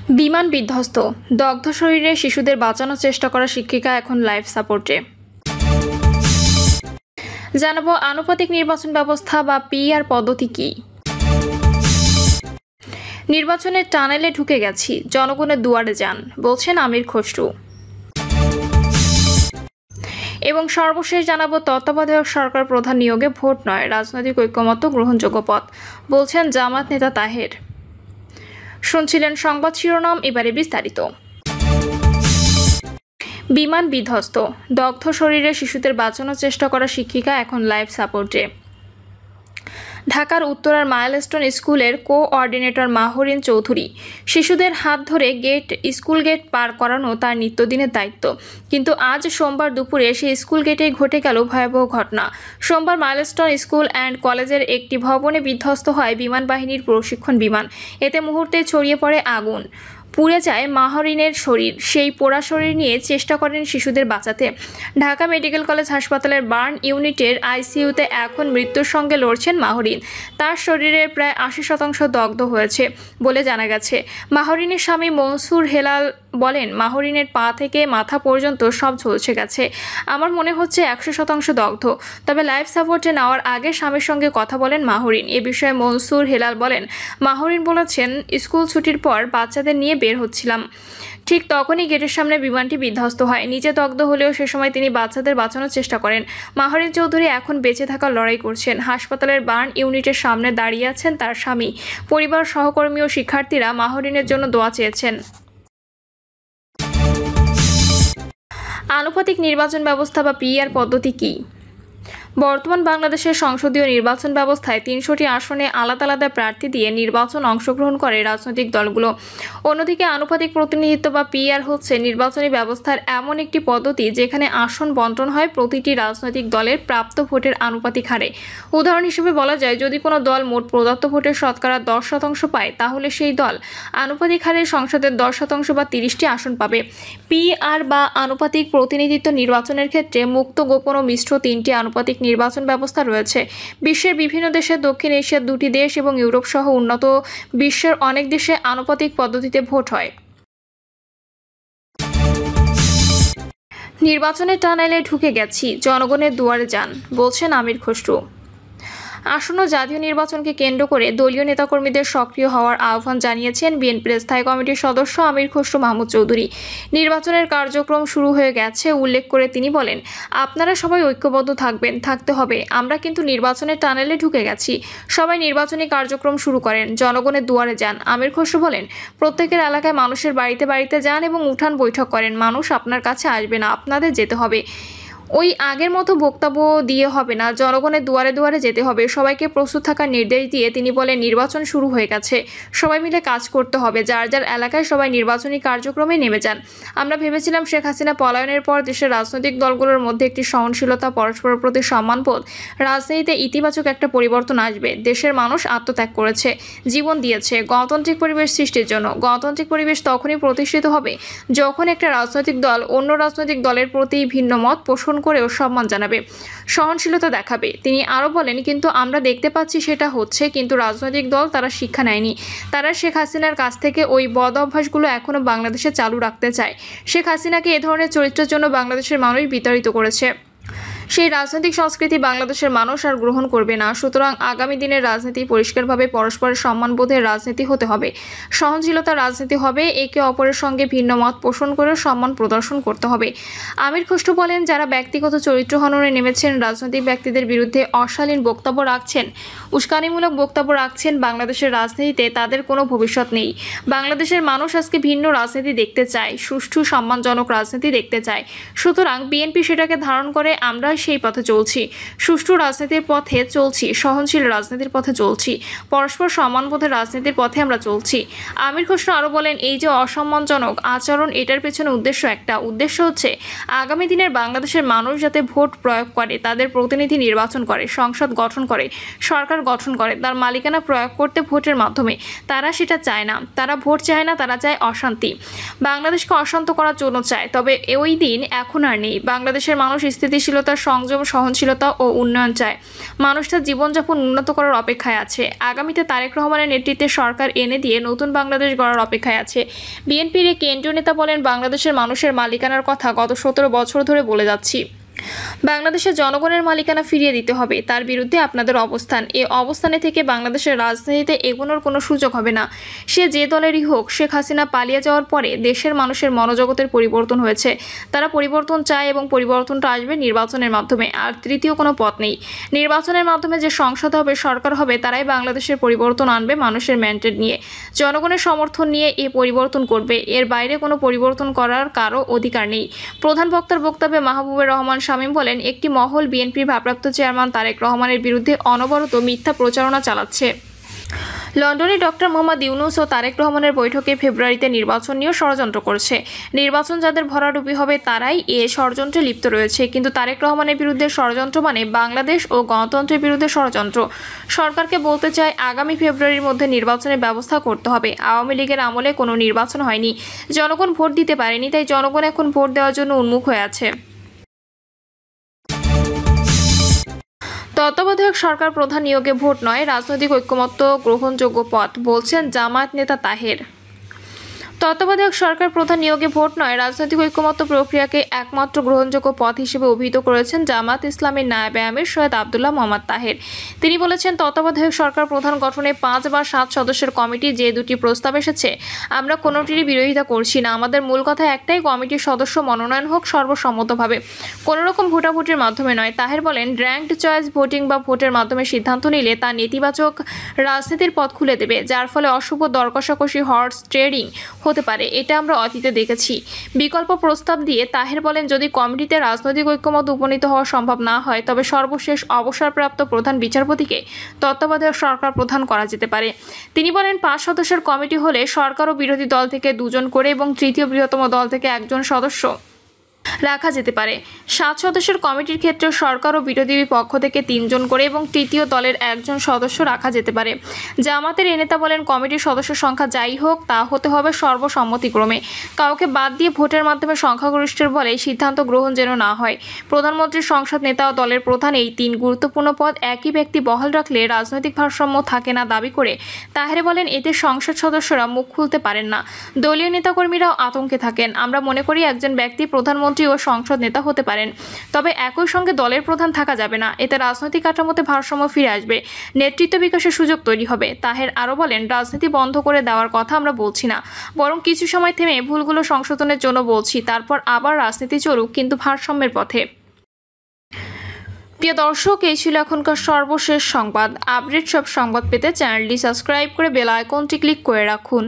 বিমান বিধ্বস্ত, দগ্ধ শরীরে শিশুদের বাঁচানোর চেষ্টা করা শিক্ষিকা এখন লাইফ সাপোর্টে। জানাবো আনুপাতিক নির্বাচন ব্যবস্থা বা পিআর পদ্ধতি কি। নির্বাচনের টানেলে ঢুকে গেছি, জনগণের দুয়ারে যান, বলছেন আমির খসরু। এবং সর্বশেষ জানাবো তত্ত্বাবধায়ক সরকার প্রধান নিয়োগে ভোট নয়, রাজনৈতিক ঐক্যমত্য গ্রহণযোগ্য পথ, বলছেন জামাত নেতা তাহের। শুনছিলেন সংবাদ শিরোনাম, এবারে বিস্তারিত। বিমান বিধ্বস্ত, দগ্ধ শরীরে শিশুদের বাঁচানোর চেষ্টা করা শিক্ষিকা এখন লাইফ সাপোর্টে। ঢাকার উত্তরার মাইলস্টোন স্কুলের কোঅর্ডিনেটর মাহরিন চৌধুরী। শিশুদের হাত ধরে স্কুল গেট পার করানো তার নিত্যদিনের দায়িত্ব, কিন্তু আজ সোমবার দুপুরে সেই স্কুল গেটেই ঘটে গেল ভয়াবহ ঘটনা। সোমবার মাইলস্টোন স্কুল অ্যান্ড কলেজের একটি ভবনে বিধ্বস্ত হয় বিমান বাহিনীর প্রশিক্ষণ বিমান। এতে মুহূর্তে ছড়িয়ে পড়ে আগুন, পুড়ে যায় মাহরিনের শরীর। সেই পোড়া শরীর নিয়ে চেষ্টা করেন শিশুদের বাঁচাতে। ঢাকা মেডিকেল কলেজ হাসপাতালের বার্ন ইউনিটের আইসিইউতে এখন মৃত্যুর সঙ্গে লড়ছেন মাহরিন। তার শরীরের প্রায় 80% দগ্ধ হয়েছে বলে জানা গেছে। মাহরিনের স্বামী মনসুর হেলাল বলেন, মাহরিনের পা থেকে মাথা পর্যন্ত সব ঝলসে গেছে। আমার মনে হচ্ছে 100% দগ্ধ। তবে লাইফ সাপোর্টে নেওয়ার আগে স্বামীর সঙ্গে কথা বলেন মাহরিন। এ বিষয়ে মনসুর হেলাল বলেন, মাহরিন বলেছেন, স্কুল ছুটির পর বাচ্চাদের নিয়ে বের হচ্ছিলাম, ঠিক তখনই গেটের সামনে বিমানটি বিধ্বস্ত হয়। নিজে দগ্ধ হলেও সে সময় তিনি বাচ্চাদের বাঁচানোর চেষ্টা করেন। মাহরিন চৌধুরী এখন বেঁচে থাকার লড়াই করছেন। হাসপাতালের বার্ন ইউনিটের সামনে দাঁড়িয়ে আছেন তার স্বামী, পরিবার, সহকর্মী ও শিক্ষার্থীরা মাহরিনের জন্য দোয়া চেয়েছেন। আনুপাতিক নির্বাচন ব্যবস্থা বা পিআর পদ্ধতি কি। বর্তমান বাংলাদেশের সংসদীয় নির্বাচন ব্যবস্থায় 300টি আসনে আলাদা আলাদা প্রার্থী দিয়ে নির্বাচন অংশগ্রহণ করে রাজনৈতিক দলগুলো। অন্যদিকে আনুপাতিক প্রতিনিধিত্ব বা পিআর হচ্ছে নির্বাচনী ব্যবস্থার এমন একটি পদ্ধতি যেখানে আসন বণ্টন হয় প্রতিটি রাজনৈতিক দলের প্রাপ্ত ভোটের আনুপাতিক হারে। উদাহরণ হিসেবে বলা যায়, যদি কোনো দল মোট প্রদত্ত ভোটের শতকরা 10% পায়, তাহলে সেই দল আনুপাতিক হারে সংসদের 10% বা 30টি আসন পাবে। পিআর বা আনুপাতিক প্রতিনিধিত্ব নির্বাচনের ক্ষেত্রে মুক্ত, গোপন ও মিশ্র 3টি আনুপাতিক নির্বাচন ব্যবস্থা রয়েছে। বিশ্বের বিভিন্ন দেশে, দক্ষিণ এশিয়ার 2টি দেশ এবং ইউরোপ সহ উন্নত বিশ্বের অনেক দেশে আনুপাতিক পদ্ধতিতে ভোট হয়। নির্বাচনের টানেলে ঢুকে গেছি, জনগণের দুয়ারে যান, বলছেন আমির খসরু। আসন্ন জাতীয় নির্বাচনকে কেন্দ্র করে দলীয় নেতাকর্মীদের সক্রিয় হওয়ার আহ্বান জানিয়েছেন বিএনপির স্থায়ী কমিটির সদস্য আমির খসরু মাহমুদ চৌধুরী। নির্বাচনের কার্যক্রম শুরু হয়ে গেছে উল্লেখ করে তিনি বলেন, আপনারা সবাই ঐক্যবদ্ধ থাকতে হবে। আমরা কিন্তু নির্বাচনের টানেলে ঢুকে গেছি। সবাই নির্বাচনী কার্যক্রম শুরু করেন, জনগণের দুয়ারে যান। আমির খসরু বলেন, প্রত্যেকের এলাকায় মানুষের বাড়িতে বাড়িতে যান এবং উঠান বৈঠক করেন। মানুষ আপনার কাছে আসবে না, আপনাদের যেতে হবে। ওই আগের মতো বক্তব্য দিয়ে হবে না, জনগণের দুয়ারে দুয়ারে যেতে হবে। সবাইকে প্রস্তুত থাকার নির্দেশ দিয়ে তিনি বলেন, নির্বাচন শুরু হয়ে গেছে, সবাই মিলে কাজ করতে হবে। যার যার এলাকায় সবাই নির্বাচনী কার্যক্রমে নেমে যান। আমরা ভেবেছিলাম শেখ হাসিনা পলায়নের পর দেশের রাজনৈতিক দলগুলোর মধ্যে একটি সহনশীলতা, পরস্পরের প্রতি সম্মানবোধ, রাজনীতিতে ইতিবাচক একটা পরিবর্তন আসবে। দেশের মানুষ আত্মত্যাগ করেছে, জীবন দিয়েছে গণতান্ত্রিক পরিবেশ সৃষ্টির জন্য। গণতান্ত্রিক পরিবেশ তখনই প্রতিষ্ঠিত হবে যখন একটা রাজনৈতিক দল অন্য রাজনৈতিক দলের প্রতি ভিন্ন মত পোষণ করেও সম্মান জানাবে, সহনশীলতা দেখাবে। তিনি আরও বলেন, কিন্তু আমরা দেখতে পাচ্ছি সেটা হচ্ছে, কিন্তু রাজনৈতিক দল তারা শিক্ষা নেয়নি। তারা শেখ হাসিনার কাছ থেকে ওই বদ অভ্যাসগুলো এখনও বাংলাদেশে চালু রাখতে চায়। শেখ হাসিনাকে এ ধরনের চরিত্রের জন্য বাংলাদেশের মানুষ বিতাড়িত করেছে। সেই রাজনৈতিক সংস্কৃতি বাংলাদেশের মানুষ আর গ্রহণ করবে না। সুতরাং আগামী দিনের রাজনীতি পরিষ্কারভাবে পরস্পরের সম্মানবোধের রাজনীতি হতে হবে, সহনশীলতার রাজনীতি হবে, একে অপরের সঙ্গে ভিন্ন মত পোষণ করে সম্মান প্রদর্শন করতে হবে। আমির খসরু বলেন, যারা ব্যক্তিগত চরিত্র হননে নেমেছেন, রাজনৈতিক ব্যক্তিদের বিরুদ্ধে অশালীন বক্তব্য রাখছেন, উস্কানিমূলক বক্তব্য রাখছেন, বাংলাদেশের রাজনীতিতে তাদের কোনো ভবিষ্যৎ নেই। বাংলাদেশের মানুষ আজকে ভিন্ন রাজনীতি দেখতে চায়, সুষ্ঠু সম্মানজনক রাজনীতি দেখতে চায়। সুতরাং বিএনপি সেটাকে ধারণ করে আমরা সেই পথে চলছি, সুষ্ঠু রাজনীতির পথে চলছি, সহনশীল রাজনীতির পথে চলছি, পরস্পর সম্মানবোধের রাজনীতির পথে আমরা চলছি। আমির খসরু আরও বলেন, এই যে অসম্মানজনক আচরণ, এটার পেছনে উদ্দেশ্য হচ্ছে আগামী দিনের বাংলাদেশের মানুষ যাতে ভোট প্রয়োগ করে, তাদের প্রতিনিধি নির্বাচন করে, সংসদ গঠন করে, সরকার গঠন করে, তার মালিকানা প্রয়োগ করতে ভোটের মাধ্যমে। তারা সেটা চায় না, তারা ভোট চায় না, তারা চায় অশান্তি, বাংলাদেশকে অশান্ত করার জন্য চায়। তবে ওই দিন এখন আর নেই। বাংলাদেশের মানুষ স্থিতিশীলতার সংযম, সহনশীলতা ও উন্নয়ন চায়। মানুষ তার জীবনযাপন উন্নত করার অপেক্ষায় আছে। আগামীতে তারেক রহমানের নেতৃত্বে সরকার এনে দিয়ে নতুন বাংলাদেশ গড়ার অপেক্ষায় আছে। বিএনপির এই কেন্দ্রীয় নেতা বলেন, বাংলাদেশের মানুষের মালিকানার কথা গত 17 বছর ধরে বলে যাচ্ছি। বাংলাদেশের জনগণের মালিকানা ফিরিয়ে দিতে হবে। তার বিরুদ্ধে আপনাদের অবস্থান। এই অবস্থানে থেকে বাংলাদেশের রাজনীতিতে এগোনোর কোনো সুযোগ হবে না। সে যে দলেরই হোক। শেখ হাসিনা পালিয়ে যাওয়ার পরে দেশের মানুষের মনোজগতের পরিবর্তন হয়েছে। তারা পরিবর্তন চায় এবং পরিবর্তনটা আসবে নির্বাচনের মাধ্যমে। আর তৃতীয় কোনো পথ নেই। নির্বাচনের মাধ্যমে যে সংসদ হবে, সরকার হবে, তারাই বাংলাদেশের পরিবর্তন আনবে মানুষের ম্যান্ডেট নিয়ে, জনগণের সমর্থন নিয়ে এই পরিবর্তন করবে। এর বাইরে কোনো পরিবর্তন করার কারো অধিকার নেই। প্রধান বক্তার বক্তব্যে মাহবুবুর রহমান শামীম বলেন, একটি মহল বিএনপির ভারপ্রাপ্ত চেয়ারম্যান তারেক রহমানের বিরুদ্ধে অনবরত মিথ্যা প্রচারণা চালাচ্ছে। লন্ডনে ডক্টর মোহাম্মদ ইউনূস ও তারেক রহমানের বৈঠকে ফেব্রুয়ারিতে নির্বাচন নিয়েও ষড়যন্ত্র করছে। নির্বাচন যাদের ভরাডুবি হবে তারাই এ ষড়যন্ত্রে লিপ্ত রয়েছে। কিন্তু তারেক রহমানের বিরুদ্ধে ষড়যন্ত্র মানে বাংলাদেশ ও গণতন্ত্রের বিরুদ্ধে ষড়যন্ত্র। সরকারকে বলতে চাই, আগামী ফেব্রুয়ারির মধ্যে নির্বাচনের ব্যবস্থা করতে হবে। আওয়ামী লীগের আমলে কোনো নির্বাচন হয়নি, জনগণ ভোট দিতে পারেনি, তাই জনগণ এখন ভোট দেওয়ার জন্য উন্মুখ হয়ে আছে। তত্ত্বাবধায়ক সরকার প্রধান নিয়োগে ভোট নয়, রাজনৈতিক ঐকমত্য গ্রহণযোগ্য পথ, বলছেন জামায়াত নেতা তাহের। তত্ত্বাবধায়ক সরকার প্রধান নিয়োগে ভোট নয়, রাজনৈতিক ঐকমত্য প্রক্রিয়াকে একমাত্র গ্রহণযোগ্য পথ হিসেবে অভিহিত করেছেন জামায়াত ইসলামীর নায়েবে আমির সৈয়দ আব্দুল্লাহ মোহাম্মদ তাহের। তিনি বলেছেন, তত্ত্বাবধায়ক সরকার প্রধান গঠনে 5 বা 7 সদস্যের কমিটি যে দুটি প্রস্তাব এসেছে, আমরা কোনোটিরই বিরোধিতা করছি না। আমাদের মূল কথা একটাই, কমিটির সদস্য মনোনয়ন হোক সর্বসম্মতভাবে, কোনোরকম ভোটাভুটির মাধ্যমে নয়। তাহের বলেন, র্যাঙ্কড চয়েস ভোটিং বা ভোটের মাধ্যমে সিদ্ধান্ত নিলে তা নেতিবাচক রাজনীতির পথ খুলে দেবে, যার ফলে অশুভ দর কষাকষি, হর্স ট্রেডিং হতে পারে। এটা আমরা অতীতে দেখেছি। বিকল্প প্রস্তাব দিয়ে তাহের বলেন, যদি কমিটিতে রাজনৈতিক ঐকমত্য উপনীত হওয়া সম্ভব না হয়, তবে সর্বশেষ অবসরপ্রাপ্ত প্রধান বিচারপতিকে তত্ত্বাবধায়ক সরকার প্রধান করা যেতে পারে। তিনি বলেন, 5 সদস্যের কমিটি হলে সরকার ও বিরোধী দল থেকে 2 জন করে এবং তৃতীয় বৃহত্তম দল থেকে 1 জন সদস্য রাখা যেতে পারে। 7 সদস্যের কমিটির ক্ষেত্রে সরকার ও বিরোধী পক্ষ থেকে 3 জন করে এবং তৃতীয় দলের 1 জন সদস্য রাখা যেতে পারে। জামাতের এই নেতা বলেন, কমিটির সদস্য সংখ্যা যাই হোক, তা হতে হবে সর্বসম্মতিক্রমে। কাউকে বাদ দিয়ে ভোটের মাধ্যমে সংখ্যাগরিষ্ঠের বলে সিদ্ধান্ত গ্রহণ যেন না হয়। প্রধানমন্ত্রী, সংসদ নেতা ও দলের প্রধান, এই 3 গুরুত্বপূর্ণ পদ একই ব্যক্তি বহাল রাখলে রাজনৈতিক ভারসাম্য থাকে না দাবি করে তাহের বলেন, এতে সংসদ সদস্যরা মুখ খুলতে পারেন না। দলীয় নেতাকর্মীরাও আতঙ্কে থাকেন। আমরা মনে করি একজন ব্যক্তি প্রধানমন্ত্রী ও সংসদ নেতা হতে পারেন, তবে একই সঙ্গে দলের প্রধান থাকা যাবে না। এতে রাজনৈতিক কাঠামোতে ভারসাম্য ফিরে আসবে, নেতৃত্ব বিকাশের সুযোগ তৈরি হবে। তাহের আরও বলেন, রাজনীতি বন্ধ করে দেওয়ার কথা আমরা বলছি না, বরং কিছু সময় থেমে ভুলগুলো সংশোধনের জন্য বলছি, তারপর আবার রাজনীতি চলুক, কিন্তু ভারসাম্যের পথে। প্রিয় দর্শক, এই ছিল এখনকার সর্বশেষ সংবাদ। আপডেট সব সংবাদ পেতে চ্যানেলটি সাবস্ক্রাইব করে বেল আইকনটি ক্লিক করে রাখুন।